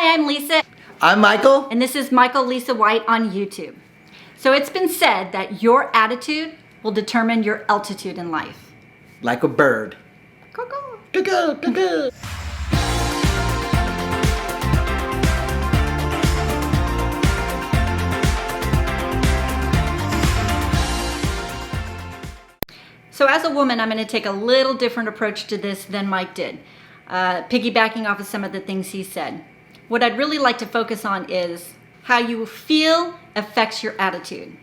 Hi, I'm Lisa. I'm Michael. And this is MichaelLisaWhite on YouTube. So it's been said that your attitude will determine your altitude in life. Like a bird. Cuckoo. Cuckoo, cuckoo. So as a woman, I'm going to take a little different approach to this than Mike did, piggybacking off of some of the things he said. What I'd really like to focus on is how you feel affects your attitude.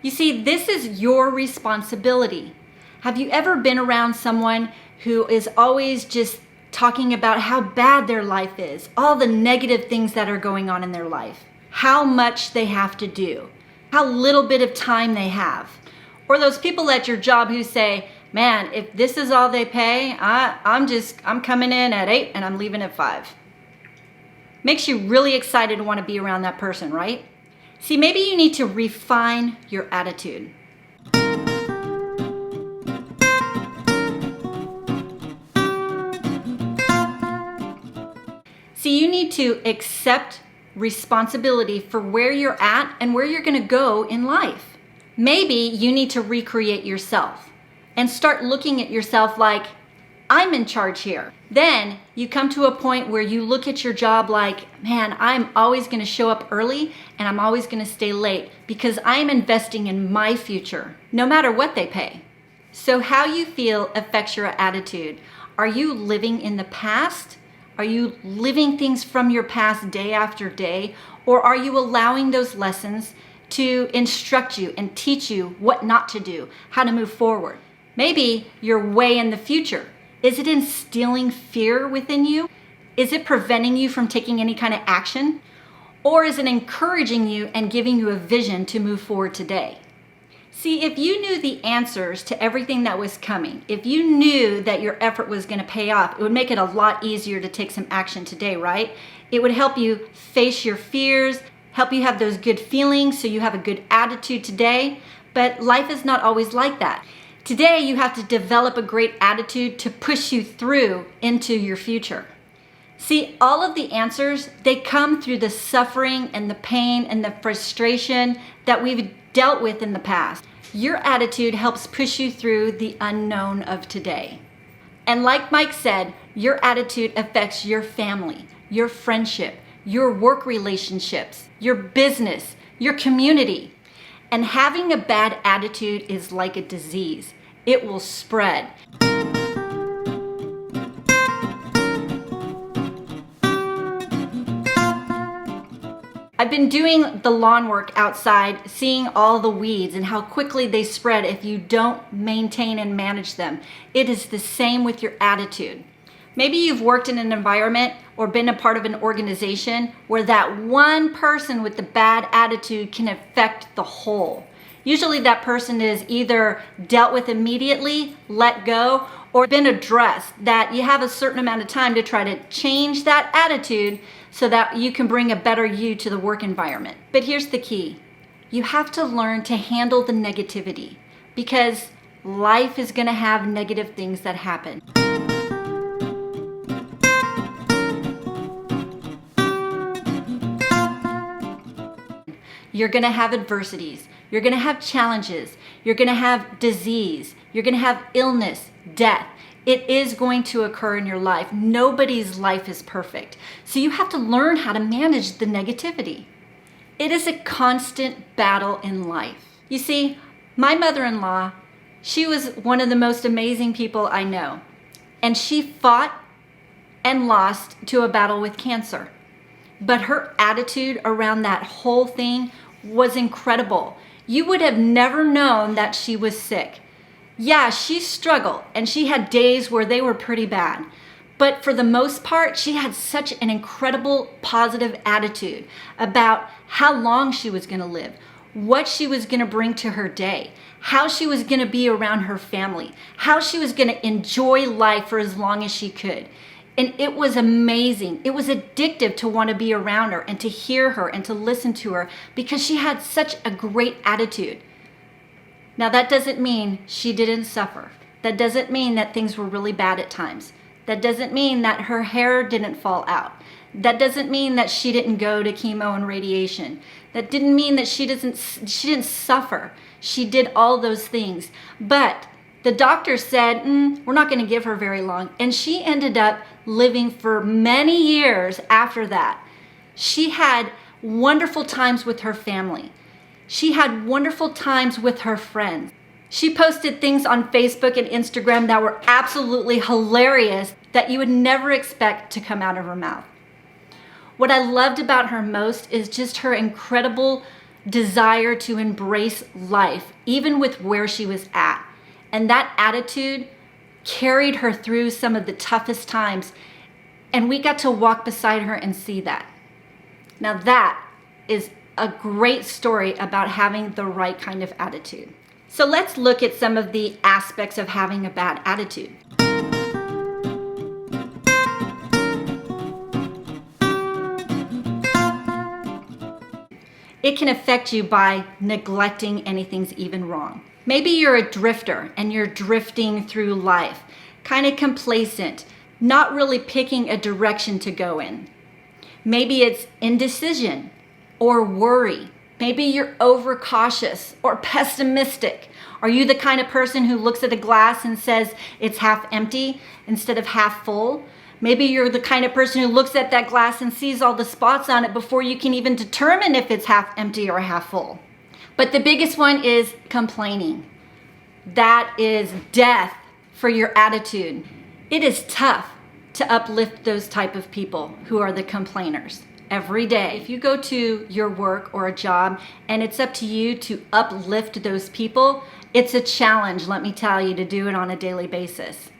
You see, this is your responsibility. Have you ever been around someone who is always just talking about how bad their life is, all the negative things that are going on in their life, how much they have to do, how little bit of time they have? Or those people at your job who say, man, if this is all they pay, I'm coming in at 8 and I'm leaving at 5. Makes you really excited to want to be around that person, right? See, maybe you need to refine your attitude. See, you need to accept responsibility for where you're at and where you're going to go in life. Maybe you need to recreate yourself and start looking at yourself like, I'm in charge here. Then you come to a point where you look at your job like, man, I'm always going to show up early and I'm always going to stay late because I'm investing in my future, no matter what they pay. So how you feel affects your attitude. Are you living in the past? Are you living things from your past day after day? Or are you allowing those lessons to instruct you and teach you what not to do, how to move forward? Maybe you're way in the future. Is it instilling fear within you? Is it preventing you from taking any kind of action? Or is it encouraging you and giving you a vision to move forward today? See, if you knew the answers to everything that was coming, if you knew that your effort was going to pay off, it would make it a lot easier to take some action today, right? It would help you face your fears, help you have those good feelings so you have a good attitude today. But life is not always like that. Today, you have to develop a great attitude to push you through into your future. See, all of the answers, they come through the suffering and the pain and the frustration that we've dealt with in the past. Your attitude helps push you through the unknown of today. And like Mike said, your attitude affects your family, your friendship, your work relationships, your business, your community. And having a bad attitude is like a disease. It will spread. I've been doing the lawn work outside, seeing all the weeds and how quickly they spread if you don't maintain and manage them. It is the same with your attitude. Maybe you've worked in an environment or been a part of an organization where that one person with the bad attitude can affect the whole. Usually that person is either dealt with immediately, let go, or been addressed, that you have a certain amount of time to try to change that attitude so that you can bring a better you to the work environment. But here's the key. You have to learn to handle the negativity because life is going to have negative things that happen. You're going to have adversities. You're going to have challenges. You're going to have disease. You're going to have illness, death. It is going to occur in your life. Nobody's life is perfect. So you have to learn how to manage the negativity. It is a constant battle in life. You see, my mother-in-law, she was one of the most amazing people I know. And she fought and lost to a battle with cancer. But her attitude around that whole thing was incredible. You would have never known that she was sick. Yeah, she struggled and she had days where they were pretty bad. But for the most part, she had such an incredible positive attitude about how long she was going to live, what she was going to bring to her day, how she was going to be around her family, how she was going to enjoy life for as long as she could. And it was amazing. It was addictive to want to be around her and to hear her and to listen to her because she had such a great attitude. Now, that doesn't mean she didn't suffer. That doesn't mean that things were really bad at times. That doesn't mean that her hair didn't fall out. That doesn't mean that she didn't go to chemo and radiation. That didn't mean that she didn't suffer. She did all those things. But the doctor said, we're not going to give her very long. And she ended up living for many years after that. She had wonderful times with her family. She had wonderful times with her friends. She posted things on Facebook and Instagram that were absolutely hilarious that you would never expect to come out of her mouth. What I loved about her most is just her incredible desire to embrace life, even with where she was at. And that attitude carried her through some of the toughest times. And we got to walk beside her and see that. Now that is a great story about having the right kind of attitude. So let's look at some of the aspects of having a bad attitude. It can affect you by neglecting anything's even wrong. Maybe you're a drifter and you're drifting through life, kind of complacent, not really picking a direction to go in. Maybe it's indecision or worry. Maybe you're overcautious or pessimistic. Are you the kind of person who looks at a glass and says it's half empty instead of half full? Maybe you're the kind of person who looks at that glass and sees all the spots on it before you can even determine if it's half empty or half full. But the biggest one is complaining. That is death for your attitude. It is tough to uplift those type of people who are the complainers every day. If you go to your work or a job and it's up to you to uplift those people, it's a challenge, let me tell you, to do it on a daily basis.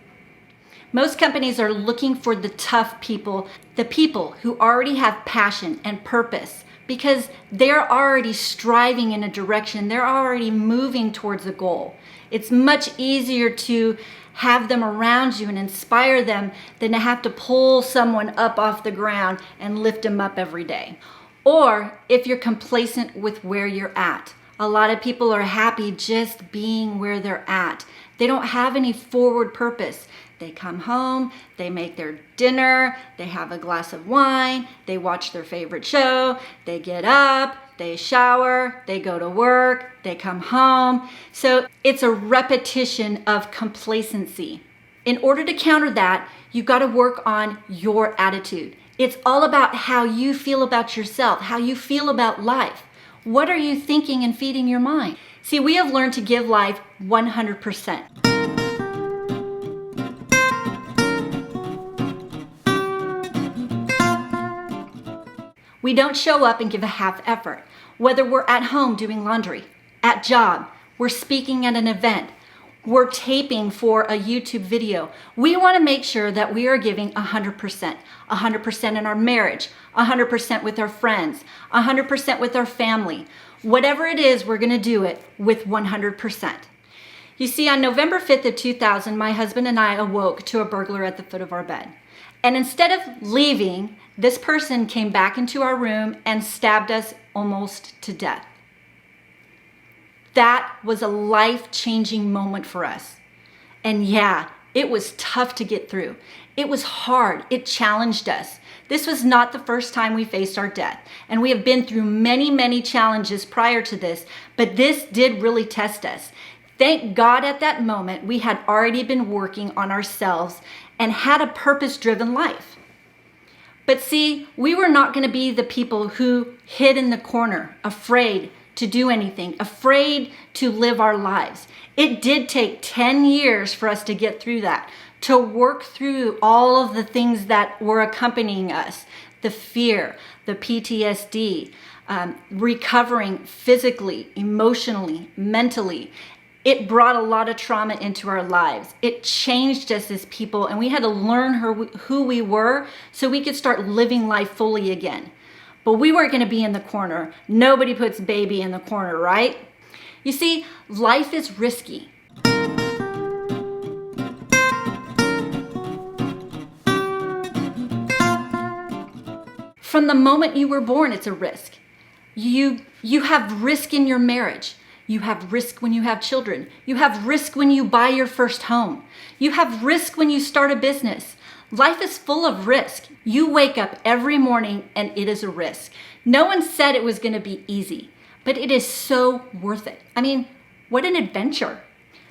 Most companies are looking for the tough people, the people who already have passion and purpose because they're already striving in a direction, they're already moving towards a goal. It's much easier to have them around you and inspire them than to have to pull someone up off the ground and lift them up every day. Or if you're complacent with where you're at. A lot of people are happy just being where they're at. They don't have any forward purpose. They come home, they make their dinner, they have a glass of wine, they watch their favorite show, they get up, they shower, they go to work, they come home. So it's a repetition of complacency. In order to counter that, you've got to work on your attitude. It's all about how you feel about yourself, how you feel about life. What are you thinking and feeding your mind? See, we have learned to give life 100%. We don't show up and give a half effort. Whether we're at home doing laundry, at job, we're speaking at an event, we're taping for a YouTube video. We want to make sure that we are giving 100%. 100% in our marriage, 100% with our friends, 100% with our family. Whatever it is, we're going to do it with 100%. You see, on November 5th of 2000, my husband and I awoke to a burglar at the foot of our bed. And instead of leaving, this person came back into our room and stabbed us almost to death. That was a life-changing moment for us. And yeah, it was tough to get through. It was hard. It challenged us. This was not the first time we faced our death. And we have been through many, many challenges prior to this, but this did really test us. Thank God at that moment, we had already been working on ourselves and had a purpose-driven life. But see, we were not going to be the people who hid in the corner, afraid to do anything, afraid to live our lives. It did take 10 years for us to get through that, to work through all of the things that were accompanying us, the fear, the PTSD, recovering physically, emotionally, mentally. It brought a lot of trauma into our lives. It changed us as people, and we had to learn who we were so we could start living life fully again. But we weren't going to be in the corner. Nobody puts baby in the corner, right? You see, life is risky. From the moment you were born, it's a risk. You have risk in your marriage. You have risk when you have children. You have risk when you buy your first home. You have risk when you start a business. Life is full of risk. You wake up every morning and it is a risk. No one said it was going to be easy, but it is so worth it. I mean, what an adventure.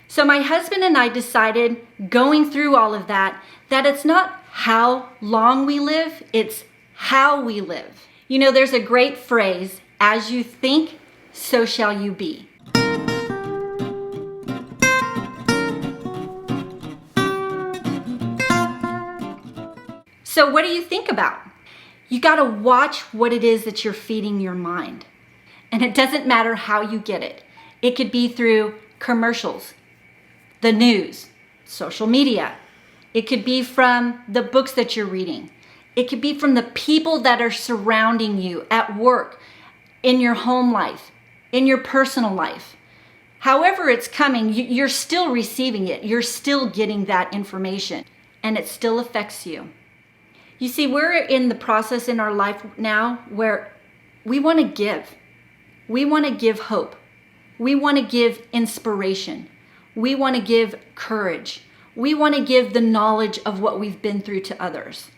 So my husband and I decided, going through all of that, that it's not how long we live, it's how we live. You know, there's a great phrase, as you think, so shall you be. So what do you think about? You got to watch what it is that you're feeding your mind. And it doesn't matter how you get it. It could be through commercials, the news, social media. It could be from the books that you're reading. It could be from the people that are surrounding you at work, in your home life, in your personal life. However it's coming, you're still receiving it. You're still getting that information, and it still affects you. You see, we're in the process in our life now where we want to give. We want to give hope. We want to give inspiration. We want to give courage. We want to give the knowledge of what we've been through to others.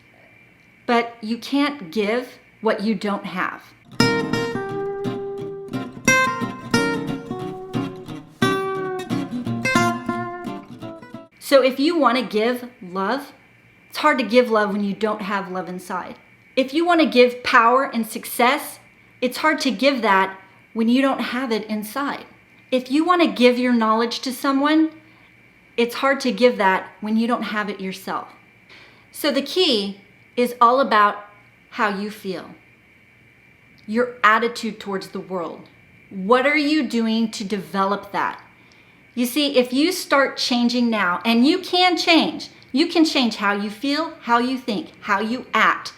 But you can't give what you don't have. So if you want to give love, it's hard to give love when you don't have love inside. If you want to give power and success, it's hard to give that when you don't have it inside. If you want to give your knowledge to someone, it's hard to give that when you don't have it yourself. So the key is all about how you feel, your attitude towards the world. What are you doing to develop that? You see, if you start changing now, and you can change how you feel, how you think, how you act,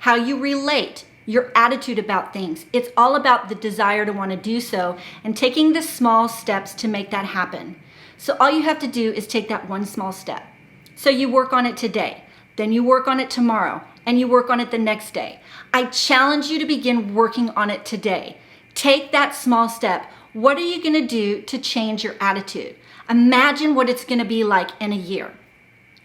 how you relate, your attitude about things. It's all about the desire to want to do so and taking the small steps to make that happen. So all you have to do is take that one small step. So you work on it today, then you work on it tomorrow, and you work on it the next day. I challenge you to begin working on it today. Take that small step. What are you going to do to change your attitude? Imagine what it's going to be like in a year,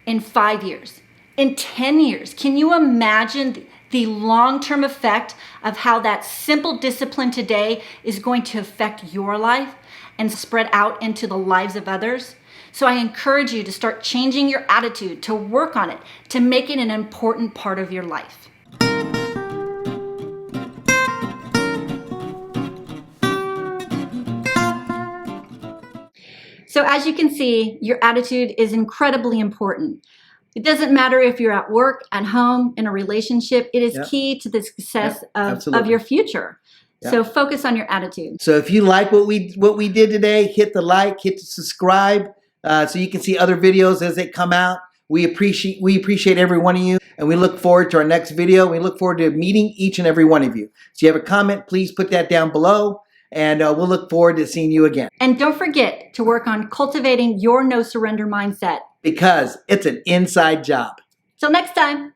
in 5 years, in 10 years. Can you imagine the long-term effect of how that simple discipline today is going to affect your life and spread out into the lives of others? So I encourage you to start changing your attitude, to work on it, to make it an important part of your life. So as you can see, your attitude is incredibly important. It doesn't matter if you're at work, at home, in a relationship. It is key to the success of your future. Yep. So focus on your attitude. So if you like what we did today, hit the like, hit the subscribe, so you can see other videos as they come out. We appreciate every one of you, and we look forward to our next video. We look forward to meeting each and every one of you. So you have a comment, please put that down below, and we'll look forward to seeing you again. And don't forget to work on cultivating your no surrender mindset, because it's an inside job. Till next time.